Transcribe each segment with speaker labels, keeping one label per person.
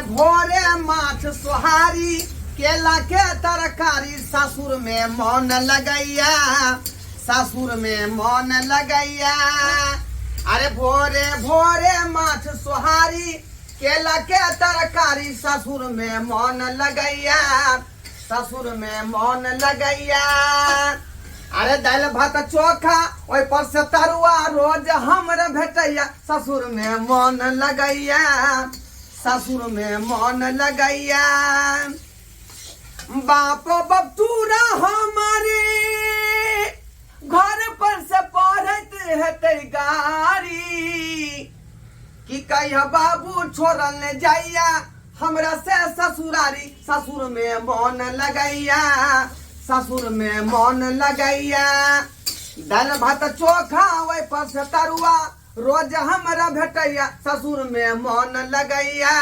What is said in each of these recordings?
Speaker 1: भोरे माछ सोहारी केला के तरकारी ससुर में मन लगैया ससुर में मन लगैया। अरे भोरे भोरे माछ सोहारी केला के तरकारी ससुर में मन लगैया ससुर में मन लगैया। अरे दाल भात चोखा ओइ पर से तरुआ रोज हमरा भेटैया ससुर में मन लगैया ससुर में मन लगैया। बाप बबतूरा हमारे घर पर से पढ़त हेतै गाड़ी कि कहिया बाबू छोड़ल ने जाइया हमरा से ससुरारी ससुर में मन लगैया ससुर में मन लगैया। दाल भात चोखा ओइ पर से तरुआ रोज हमरा भेटैया ससुर में मन लगैया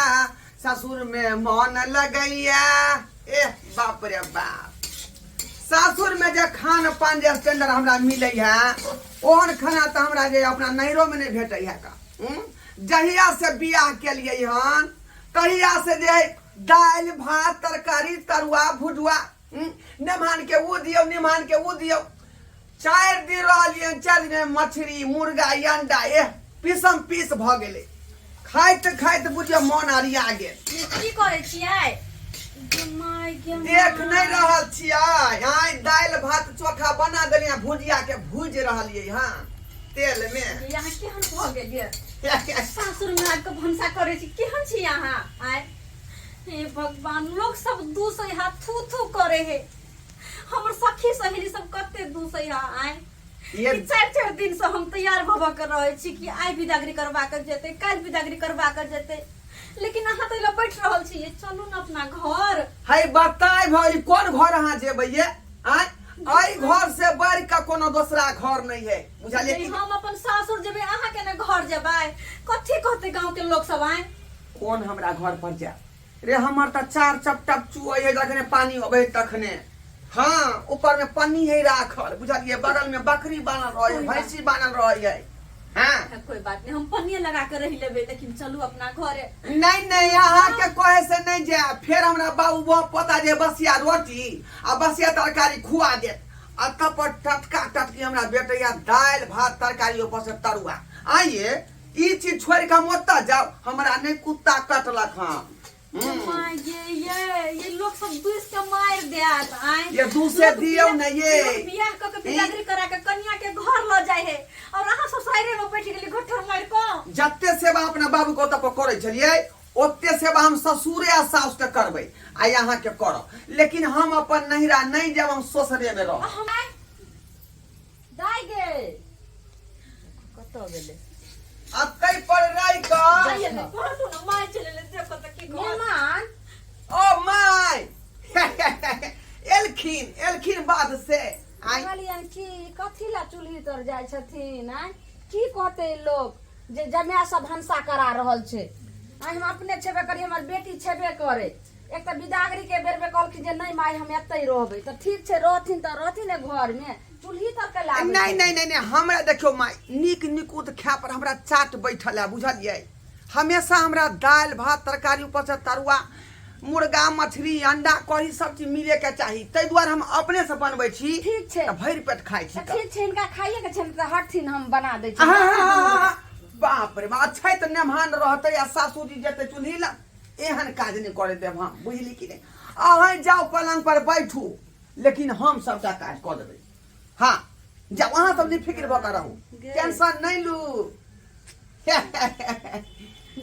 Speaker 1: ससुर में मन लगैया। ए बाप रे बाप ससुर में जे खान पान जे स्टैंडर्ड हमरा मिलै है ओहन खाना तो हमरा जे अपना नैहरों में नहीं भेटै है का। जहिया से बियाह केलियै हन तहिया से जे दाल भात तरकारी तरुआ भुजुआ निमान के ऊ दियौ निमान के ऊ दियौ 4 दिन रहलियै 4 दिन में मछली मुर्गा अंडा पीसम पीस भ गेलै खाइत खाइत बुझियौ मन अरिया गेल।
Speaker 2: की करे छियै
Speaker 1: देख नहीं रहल छियै आइ दाल भात चोखा बना देलियै भुजिया के भूज रहलियै हां तेल में।
Speaker 2: यहाँ केहन भ गेलियै सासुर में आके भंसा करे छी केहन छी यहाँ आइ हे भगवान लोग सब दूसै हाथ थू थू करे है हमर सखी सहेली सब कते दूसै है आइ ये 4 दिन से हम तैयार भभ कर रहे छी कि आइ विदागरी करवा कर जेते काल विदागरी करवा कर जेते लेकिन अहाँ तो ल बैठ रहल छी चलू न अपना घर।
Speaker 1: है बताई भई कोन घर अहाँ जेबै ये आई घर से बढ़ के कोनो दूसरा घर नहीं है बुझलिए।
Speaker 2: हम अपन सासुर जेबै अहाँ के न घर जेबै कथि कहते गांव के लोग सब आइ
Speaker 1: कौन हमरा घर पर जा रे हमर त 4 चपटप चुअइ है जखने पानी अबै तखने। हाँ ऊपर में पन्नी है राखल बुझलिए बगल में बकरी बानल रहे भैंसी बानल रहे है। हाँ
Speaker 2: कोई बात नहीं हम पन्नी लगा कर रही लेबे लेकिन चलू अपना घरे।
Speaker 1: नहीं नहीं यहाँ के कहे से नहीं जाए फिर हमरा बाबू वो पता जे बसिया रोटी आ बसिया तरकारी खुआ दे आ तब पर टटका टटकी हमरा बेटैया दाल भात तरकारी ऊपर से तरुआ आइए ई चीज छोड़ के हम ओता जाओ हमरा नहीं कुत्ता कटलक। हाँ
Speaker 2: ये लोग सब दूस के मार देत आइ
Speaker 1: ये दूसरे दियो न ये
Speaker 2: बियाह क के बिदागरी करा के कन्या के घर ल जाय है और अहाँ ससुरारे में बैठ गेली घठर मार को।
Speaker 1: जत्ते सेवा अपना बाबू को तब करे छलिए ओते सेवा हम ससुरे आ सास के करबै आ यहाँ के करब लेकिन हम अपन नहिरा नहीं जब हम ससुरे में रह।
Speaker 2: दाई गे कत गेले
Speaker 1: अतै पर रहि क
Speaker 2: पढ़ू न माय चले ले देखो त की मेहमान
Speaker 1: ओ माय एलखिन बाद से आई
Speaker 3: कहलियन कि कथी ला चूल्ही तर जाय छथिन आइ की कहते लोग जे जमाय सब भंसा करा रहल छै आइ हम अपने छेबे करी हमर बेटी छेबे करे एक त बिदागरी के बेर में कहलखिन जे नहीं माय हम एतै रहबै त ठीक छै रहथिन त रहथिन घर में चूल्ही तर के लाबै
Speaker 1: नहीं नहीं नहीं नहीं हमरा देखियो माय निक निकुत खाय पर हमरा चाट बैठल है बुझलिए हमेशा हमरा दाल भात तरकारी ऊपर से तरुआ मुर्गा मछली अंडा कढ़ी सब चीज मिले के चाहिए तै द्वारा हम अपने से बनबै छी
Speaker 3: ठीक छै
Speaker 1: भरि पेट खाइ छी
Speaker 3: ठीक छै इनका खाइए के छै त हटथिन हम बना दै छी।
Speaker 1: बाप रे बाप अच्छा त नेमान रहतै आ सासू जी जेतै चूल्ही ला एहन काज नहीं करे देब हम बुझली कि नहीं अहाँ जाओ पलंग पर बैठू लेकिन हम सबटा काज कर देबै। हाँ जब वहां सब नहीं फिक्र भकर रहू टेंशन नहीं लू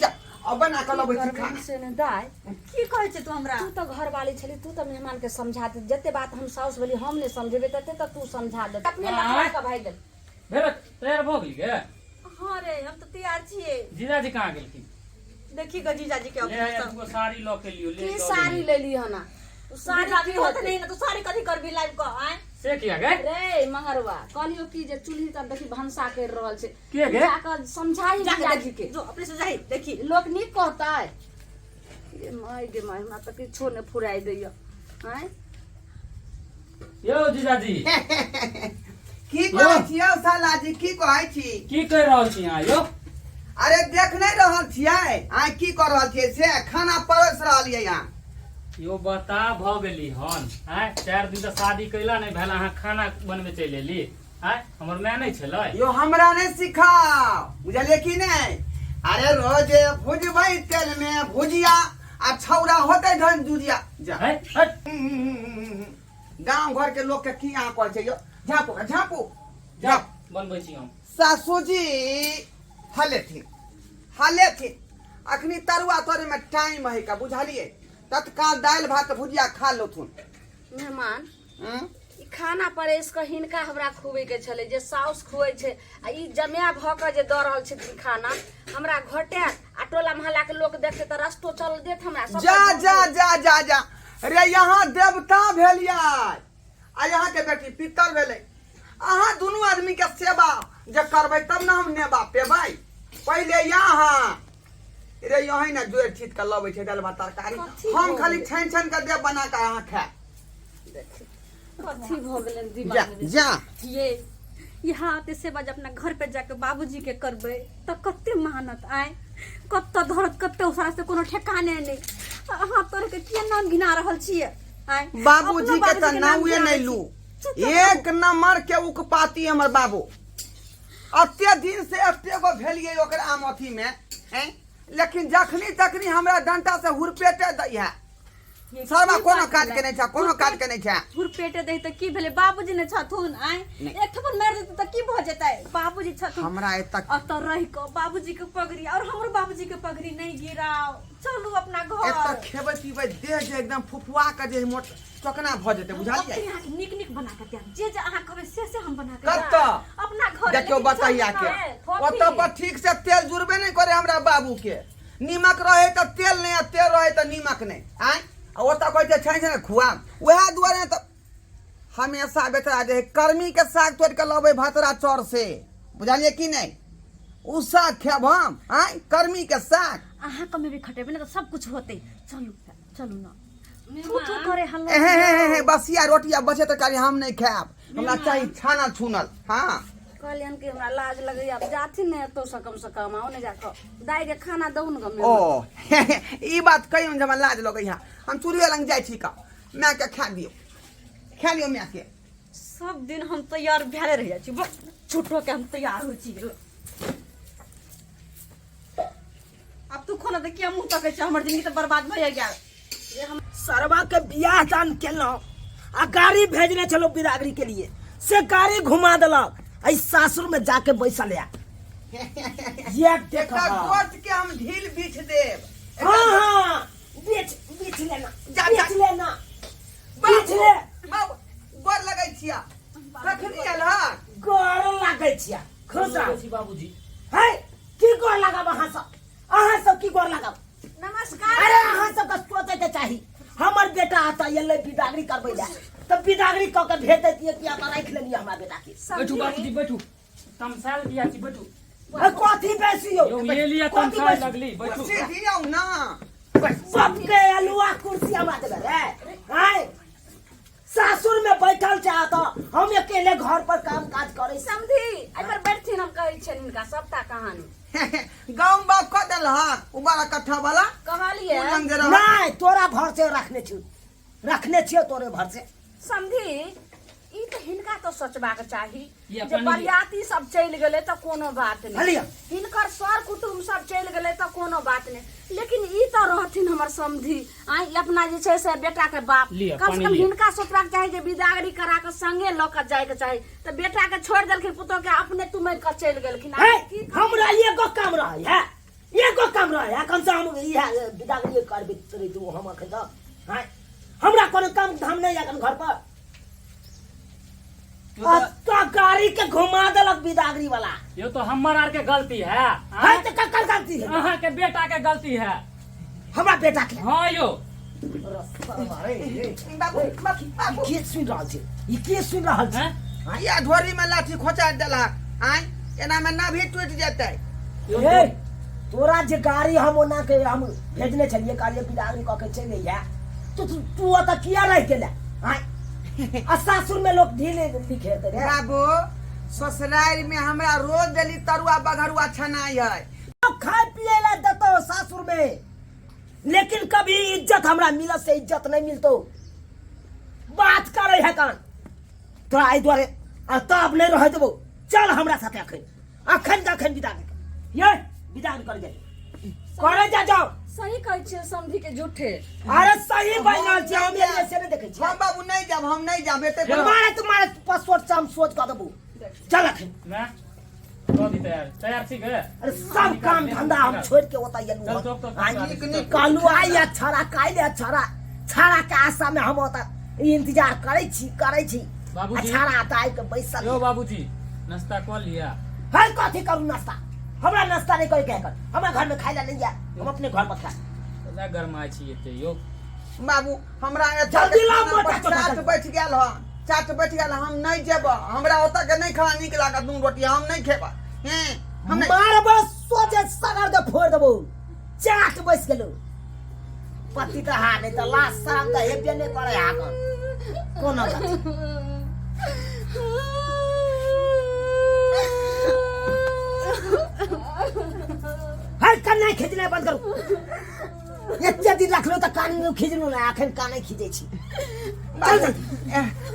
Speaker 1: जा अब बना के लबै छी खाना
Speaker 3: से ने दाई
Speaker 2: की कहै छै तू हमरा
Speaker 3: तू त घर वाली छली तू त मेहमान के समझा दे जते बात हम साउस वाली हम ने समझेबे तते त तू समझा दे अपने लखवा का भाई दे
Speaker 4: भेर तैयार भ गेली गे।
Speaker 2: हां रे हम त तैयार छिए
Speaker 4: जीजाजी कहाँ गेलखिन
Speaker 2: देखी ग जीजाजी के
Speaker 4: ले आया तुमको साड़ी लो के लियो ले
Speaker 3: की साड़ी ले ली हना
Speaker 2: साड़ी की होत नहीं ना तू साड़ी कथी करबी लाइव को आइ
Speaker 4: से किया गे
Speaker 3: रे मंगरवा कहलियो कि जे चूल्ही तर देखी भंसा कर रहल छै
Speaker 4: के गे
Speaker 3: जाकर समझाई जीजाजी के
Speaker 2: जो अपने से जाई देखी
Speaker 3: लोग नीक कहता है ये माय हमरा त किछो ने फुराई दैया हैं
Speaker 4: यो जीजाजी
Speaker 1: की कहै छियौ साला जी की कहै छी
Speaker 4: की कह रहल छी यहाँ यो
Speaker 1: अरे देख नहीं रहल छियै आइ की कर रहल छियै से खाना परोस रहलियै यहाँ।
Speaker 4: यो बता भ गेली हन आय 4 दिन से शादी कैला नहीं भेल अहाँ खाना बनबे चलि एली आय हमर माय नहीं छलै
Speaker 1: यो हमरा नहीं सिखाओ बुझलिए कि नहीं। अरे रोजे भुजबै तेल में भुजिया आ छौरा होते धन दुजिया जा
Speaker 4: है हट
Speaker 1: गांव घर के लोग के की यहाँ कर छै यो झापू झापू
Speaker 4: जा
Speaker 1: झाप।
Speaker 4: बनबै छी हम
Speaker 1: सासू जी हले थी अखनी तरुआ तोरे में टाइम है का बुझलिए तत्काल दाल भात भुजिया खा लो थुन।
Speaker 3: मेहमान ई खाना परेस के हिनका हमरा खुवे के छले जे साउस खुवे छे आ ई जमिया भ के जे द रहल छे खाना हमरा घटे आ टोला मोहल्ला के लोग देखते त रस्तो चल देत हमरा सब
Speaker 1: जा जा जा जा जा रे यहाँ देवता भेलियै आ यहाँ के बेटी पितर भेलै। अहाँ दुनू आदमी के सेवा जे करबै तब ना हम नेबा पेबै। पहले यहाँ रे यही ना जोड़ छीट के लबै छै दाल भात तरकारी
Speaker 3: कथी
Speaker 1: हम
Speaker 3: भऽ
Speaker 1: खाली
Speaker 3: गेलै?
Speaker 1: छान छान के देब बना के अहाँ खाए।
Speaker 3: कथी भ गेलन
Speaker 1: जा
Speaker 3: दिमाग में
Speaker 1: जा
Speaker 2: ये यहाँ आते से बाज अपना घर पे जाके बाबूजी के करबे तो कत्ते मेहनत आए कत्ते धरत कत्ते ओसरा से कोनो ठेकाने नहीं। अहाँ तोरे के किया नाम गिना रहल छियै आए
Speaker 1: बाबूजी के
Speaker 2: अपना
Speaker 1: त नाम
Speaker 2: गिना
Speaker 1: नहीं
Speaker 2: रहल
Speaker 1: लू
Speaker 2: छी।
Speaker 1: एक नंबर के उकपाती हमर बाबू अत्ते दिन से अत्ते गो भेलिए ओकरा आम अथी में हैं लेकिन जखनी तखनी हमरा डंटा से हुरपेटे दै है
Speaker 2: ये
Speaker 1: सरवा
Speaker 2: की
Speaker 1: कोनो
Speaker 2: बात
Speaker 1: काज
Speaker 2: भेलै?
Speaker 1: के नहीं छै कोनो काज के नहीं छै।
Speaker 2: हुर पेटे दे त की भेले बाबूजी ने छथुन आए
Speaker 1: नहीं।
Speaker 2: एक थप्पड़ मार देते त की भ जेतै बाबूजी छथुन
Speaker 1: हमरा एतक
Speaker 2: अत रह के बाबूजी के पगड़ी और हमर बाबूजी के पगड़ी नहीं गिराओ चलू अपना घर
Speaker 1: एतक खेबै पीबै देह जे एकदम फुफुआ के जे मोट चकना भ जेतै बुझलियै।
Speaker 2: अपने यहाँ के निक निक बना के दिया जे अहाँ कहबे से हम बना के
Speaker 1: कत्ता?
Speaker 2: देब। अपना घर
Speaker 1: देखियो
Speaker 2: लेकिन
Speaker 1: बताइया
Speaker 2: चलू
Speaker 1: के
Speaker 2: ना, फोफी।
Speaker 1: ओतऽ पर ठीक से तेल जुड़बे नहीं करे हमरा बाबू के नीमक रहे त तेल नहीं आ तेल रहे त नीमक नहीं आय आ ओतऽ कहै छै छै ने खुआ वएह दुआरे त हमेशा बेतरा जे कर्मी के साग तोड़ के लबै भतरा चौर से बुझलिए कि नहीं उ साग खेब हम आय कर्मी के साग
Speaker 2: अहाँ कमे भी खटेबे ना तो सब कुछ होते चलू चलू ना
Speaker 3: मेहमान,
Speaker 2: थू थू करे हल्ला
Speaker 1: एहे बसिया रोटिया बचे त करी हम नहीं खाब हमरा चाहिए छानल छुनल। हाँ
Speaker 3: कहलियन कि हमरा लाज लगैया अब जाथिन ने तो से कम आओ ने जाकर दाई के खाना दऊ न गमे
Speaker 1: ओ ई बात कहियो जे हमरा लाज लगै है हम चूड़िए लंग जाइ छी का मैं के खा लियो मैं के
Speaker 2: सब दिन हम तैयार भेले रह जाइ छी बस छुट्टो के हम तैयार हो छी अब तू खोना दे किया मुंह तकै छ हमर जिंदगी त बर्बाद भए गेल।
Speaker 5: सरवा के बियाह दान केलौ आ गाड़ी भेजने चलो बिरादरी के लिए से गाड़ी घुमा देलक आई सासुर में जाके बैसल या ये देख
Speaker 1: एकर गोट के हम ढील बीछ देब।
Speaker 5: हां बेच लेना
Speaker 1: जा,
Speaker 5: बेच
Speaker 1: जा।
Speaker 5: लेना बेच ले
Speaker 1: बाबू गोर लगै छिया कखनी आयल ह
Speaker 5: गोर लागै छिया खुश रह
Speaker 4: छी बाबूजी
Speaker 5: है की गोर लगाब अहाँ सब की गोर लगाब
Speaker 3: नमस्कार।
Speaker 5: अरे अहाँ सब का सोचे के चाही हमर बेटा आता ये ले बिदागरी करबै ला तब बिदागरी क के भेज देतिए कि आप राख लेलिए हमरा बेटा के
Speaker 4: बैठू बाबूजी बैठू तमसाल किया छी बैठू
Speaker 5: कथी बेसी हो
Speaker 4: यो ये लिया
Speaker 5: कथी
Speaker 4: तमसाल
Speaker 5: बेसी?
Speaker 4: लगली बैठू
Speaker 1: सीधी आउ ना
Speaker 5: सबके अलुआ कुर्सी हमा देबे रे हाय सासुर में बैठल चाह तो हम अकेले घर पर काम काज करे
Speaker 3: समझी एबर बैठथिन हम कहै छन इनका सबटा कहानी
Speaker 1: गांव बाप क देल ह उ बारा कट्ठा वाला
Speaker 3: कहलिए
Speaker 1: उ लंग जे रह
Speaker 5: नहीं तोरा भर से रखने छियो तोरे भर से
Speaker 3: समझी ई त हिनका तो सोचबाक चाही
Speaker 4: ये
Speaker 3: जे
Speaker 4: अपन-
Speaker 3: बरियाती सब चल गेले त कोनो बात नहीं
Speaker 5: हलिया।
Speaker 3: हिनकर सर कुटुम सब चल गेले त कोनो बात नहीं लेकिन ई त रहथिन हमर समझी आ ई अपना जे छै से बेटा के बाप
Speaker 4: लिया,
Speaker 3: कम से
Speaker 4: पानी
Speaker 3: कम
Speaker 4: लिया।
Speaker 3: हिनका सोचबाक चाही जे विदागरी करा के संगे ल के जाय के चाही त बेटा के छोड़ देलखिन पुतो के अपने तुमे के चल गेलखिन
Speaker 5: है
Speaker 3: आब की करबै?
Speaker 5: हमरा एगो काम रहे है एगो काम रहे है कम से हम इहा बिदागरी करबे तोरे तू हम के द हाय हमरा कोनो काम धाम नहीं जाकन घर पर तो गाड़ी के घुमा देलक बिदागरी वाला
Speaker 4: यो तो हमर आर के गलती है
Speaker 5: है तो ककर गलती है
Speaker 4: अहाँ के बेटा के गलती है
Speaker 5: हमरा बेटा के
Speaker 4: हाँ यो
Speaker 1: बाबू बाबू
Speaker 5: के सुन रहल छै ई के सुन रहल छै
Speaker 4: हैं
Speaker 1: या ढोरी में लाठी खोचा देलक आय एना में ना भी टूट जेतै
Speaker 4: यो
Speaker 5: हे तोरा जे गाड़ी हम ओना के हम भेजने छलिए कहलिए बिदागरी क के चले जा तो तू ओता किया रह गेला हाय आ सासुर में लोग ढीले लिखे रे
Speaker 1: बाबू ससुराल में हमरा रोज देली तरुआ बघरुआ छनाई है
Speaker 5: खाए पिए ला देतो सासुर में, लेकिन कभी इज्जत हमरा मिलत से इज्जत नहीं मिलतो। बात करे है कान तोरा आई द्वारे तब नहीं रह देबो। चल हमरा साथे अखन विदा ये विदा कर दे करे जा जाओ।
Speaker 3: सही कहै छियै समझी के झूठे।
Speaker 5: अरे सही बाइनल छै, हम ये से नहीं देखे छी।
Speaker 1: हम बाबू नहीं जाब, हम नहीं जाब एते
Speaker 5: तुम्हारे पासपोर्ट से हम सोच कर देबो। चल अखन
Speaker 4: मैं तो भी तैयार ठीक है।
Speaker 5: अरे सब काम धंधा हम छोड़ के होता ये
Speaker 4: चल तो
Speaker 5: आज कालू आई छाड़ा काइले छाड़ा के आशा में हम होता इंतजार करे छी।
Speaker 4: बाबूजी
Speaker 5: छाड़ा टाइप के बैसल
Speaker 4: यो बाबूजी नाश्ता कर लिया।
Speaker 5: हर कथी करू नाश्ता, हमरा नाश्ता नहीं करे के कर, हमरा घर में खाइला नहीं जा, हम अपने घर पर खा।
Speaker 4: ना गरमाई छी एते यो
Speaker 1: बाबू हमरा
Speaker 5: जल्दी लाओ मोटा
Speaker 1: चाट बैठ गेल ह, चाट बैठ गेल, हम नहीं जेब। हमरा ओता के नहीं खाना निक लागत, नून रोटी हम नहीं खेबा। हम नहीं
Speaker 5: मार बस सोचे सगर के फोड़ देबो। चाट बैस गेलो पति त हार नहीं त लास्ट शर्म त हेबे नहीं करे हाकन कोन बात। हर कान नहीं खींचना बंद करो। एते दिन रखलो त कान में खींचनो ना, अखन कान नहीं खींचे छी। चल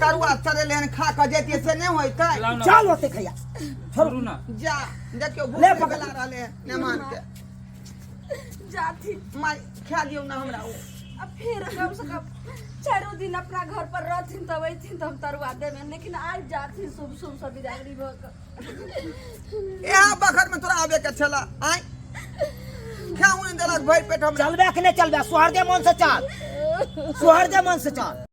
Speaker 1: तरुआ चले लेन खा के जेतिए से नहीं होइतै।
Speaker 5: चल होते खैया
Speaker 4: छोड़ू ना।
Speaker 1: जा देखियो भूख
Speaker 5: ले
Speaker 1: लगला रहले मेहमान के।
Speaker 3: जाती
Speaker 1: माय खा दियो ना हमरा ओ।
Speaker 3: अब फिर कम से कम 4 दिन अपना घर पर रहथिन तब अइथिन तब तरुआ देबे, लेकिन आज जाती शुभ से बिदागरी भ के।
Speaker 1: यहाँ बखर में तोरा आवे के छला आय खाऊ ने देलक भर पेट हमरा।
Speaker 5: चलबे कि नहीं चलबे, सुहरदे मन से चल, सुहरदे मन से चल।